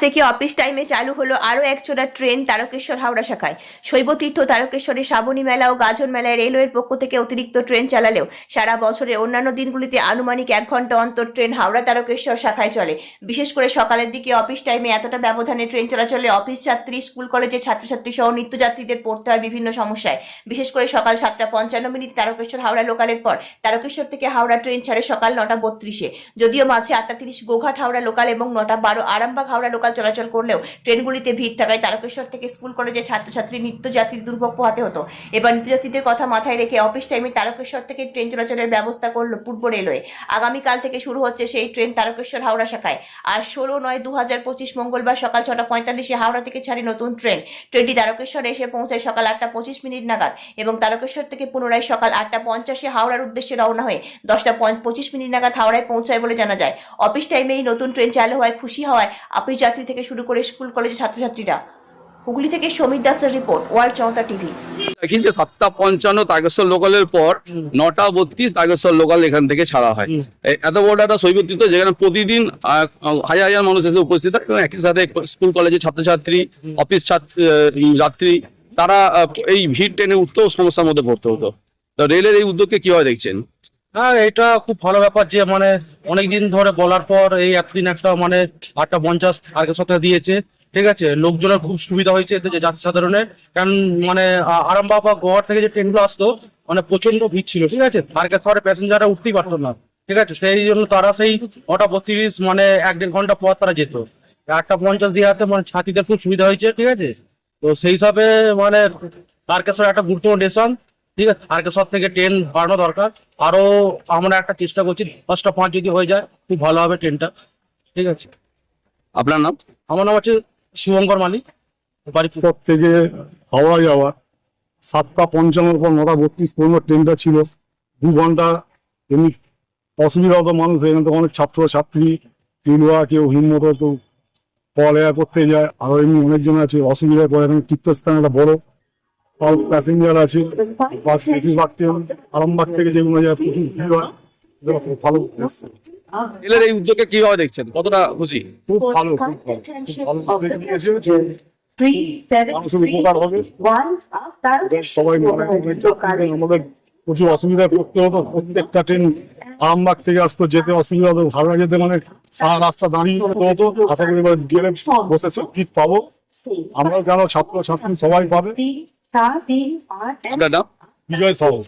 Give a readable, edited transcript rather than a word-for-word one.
থেকে অফিস টাইমে চালু হলো আরও একজোড়া ট্রেন তারকেশ্বর হাওড়া শাখায়। শৈবতীর্থ তারকেশ্বরে শ্রাবণী মেলা ও গাজন মেলায় রেলওয়ের পক্ষ থেকে অতিরিক্ত ট্রেন চালালেও সারা বছরের অন্যান্য দিনগুলিতে আনুমানিক 1 ঘন্টা অন্তর ট্রেন হাওড়া তারকেশ্বর শাখায় চলে। বিশেষ করে সকালের দিকে অফিস টাইমে এতটা ব্যবধানে ট্রেন চলাচলে অফিস যাত্রী, স্কুল কলেজের ছাত্রছাত্রী সহ নিত্যযাত্রীদের পড়তে হয় বিভিন্ন সমস্যায়। বিশেষ করে সকাল 7:55 তারকেশ্বর হাওড়া লোকালের পর তারকেশ্বর থেকে হাওড়া ট্রেন ছাড়ে সকাল 9:32-এ। যদিও মাঝে 8:30 গোঘাট হাওড়া লোকাল এবং 9:12 আরামবাগ হাওড়া লোকাল চলাচল করলেও ট্রেনগুলিতে ভিড় থাকায় তারকেশ্বর থেকে স্কুল কলেজের ছাত্রছাত্রী নিত্যযাত্রীর দুর্ভোগ পোহাতে হতো। এবার নিত্যযাত্রীদের কথা মাথায় রেখে অফিস টাইমে তারকেশ্বর থেকে ট্রেন চলাচলের ব্যবস্থা করল পূর্ব রেলওয়ে। আগামীকাল থেকে শুরু হচ্ছে সেই ট্রেন তারকেশ্বর হাওড়া শাখায়। আর 16/9/2025 মঙ্গলবার সকাল 6:45-এ হাওড়া থেকে ছাড়ে নতুন ট্রেন। ট্রেনটি তারকেশ্বরে এসে পৌঁছায় সকাল 8:25 নাগাদ এবং তারকেশ্বর থেকে পুনরায় সকাল 8:50-এ হাওড়ার উদ্দেশ্যে রওনা হয়ে 10:25 নাগাদ হাওড়ায় পৌঁছায় বলে জানা যায়। অফিস টাইমে এই নতুন ট্রেন চালু হওয়ায় খুশি হওয়ায় অফিস যাত্রী থেকে শুরু করে স্কুল কলেজের ছাত্রছাত্রীরা। হুগলি থেকে সমীর দাসের রিপোর্ট, ওয়ার্ল্ড জনতা টিভি। দেখি যে 7:55 তারকেশ্বর লোকালের পর 9:32 তারকেশ্বর লোকাল এখান থেকে ছাড়া হয়। এত বড় একটা শৈবতীর্থ যেখানে প্রতিদিন হাজার হাজার মানুষ এসে উপস্থিত হয় এবং একই সাথে স্কুল কলেজের ছাত্রছাত্রী, অফিস যাত্রী তারা এই ভিড় টেনে উঠতেও সমস্যার মধ্যে পড়তে হতো। তো রেলের এই উদ্যোগকে কিভাবে দেখছেন? হ্যাঁ, এটা খুব ভালো ব্যাপার যে মানে অনেকদিন ধরে বলার পর এই একদিন একটা মানে 8:50 তারকেশ্বর দিয়েছে। ঠিক আছে, লোকজনের খুব সুবিধা হয়েছে এতে যে যাত্রী সাধারণের। কারণ মানে আরামবাগ বা গোয়ার থেকে যে ট্রেনগুলো আসতো মানে প্রচন্ড ভিড় ছিল। ঠিক আছে, তারকেশ্বরে প্যাসেঞ্জাররা উঠতেই পারতো না। ঠিক আছে, সেই জন্য তারা সেই 9:32 মানে 1-1.5 ঘন্টা পর তারা যেত। 8:50 দেওয়াতে মানে ছাত্রীদের খুব সুবিধা হয়েছে। ঠিক আছে, তো সেই হিসাবে মানে তারকেশ্বর একটা গুরুত্বপূর্ণ স্টেশন। ঠিক আছে, তারকেশ্বর থেকে ট্রেন বাড়ানো দরকার। আরো আমরা একটা চেষ্টা করছি 10টা 5 যদি হয়ে যায় খুব ভালো হবে ট্রেনটা। ঠিক আছে, আপনার নাম? আমার নাম হচ্ছে শুভঙ্কর মালিক, বাড়ি থেকে হাওড়া যাওয়া 7:55 পর 9:32 পর্যন্ত ট্রেনটা ছিল। 2 ঘন্টা এমনি অসুবিধা হতো মানুষ। এখান থেকে অনেক ছাত্র ছাত্রী, তিলুয়া, কেউ হিম্মত কেউ পড়ালেখা করতে যায়, আরো এমনি অনেকজন আছে অসুবিধায় পড়ে। এখানে তীর্থস্থান একটা বড় প্যাসেঞ্জার আছে। বেশিরভাগ ট্রেন আরামবাগ থেকে যেগুলো যায় প্রচুর ভিড় হয়। খুব ভালো, রেলের এই উদ্যোগকে কিভাবে দেখছেন, কতটা খুশি? খুব ভালো, খুব ভালো, খুব ভালো উদ্যোগ নিয়েছে। মানুষের উপকার হবে। সবাই আমাদের প্রচুর অসুবিধায় পড়তে হতো। প্রত্যেকটা ট্রেন আরামবাগ থেকে আসতো, যেতে অসুবিধা হতো। ভালো যেতে মানে সারা রাস্তা দাঁড়িয়ে যেতে হতো। আশা করি এবার গেলে বসে সিট পাবো। আমরা যেন ছাত্র ছাত্রী সবাই পাবে। আপনার নাম? বিজয় সাহু।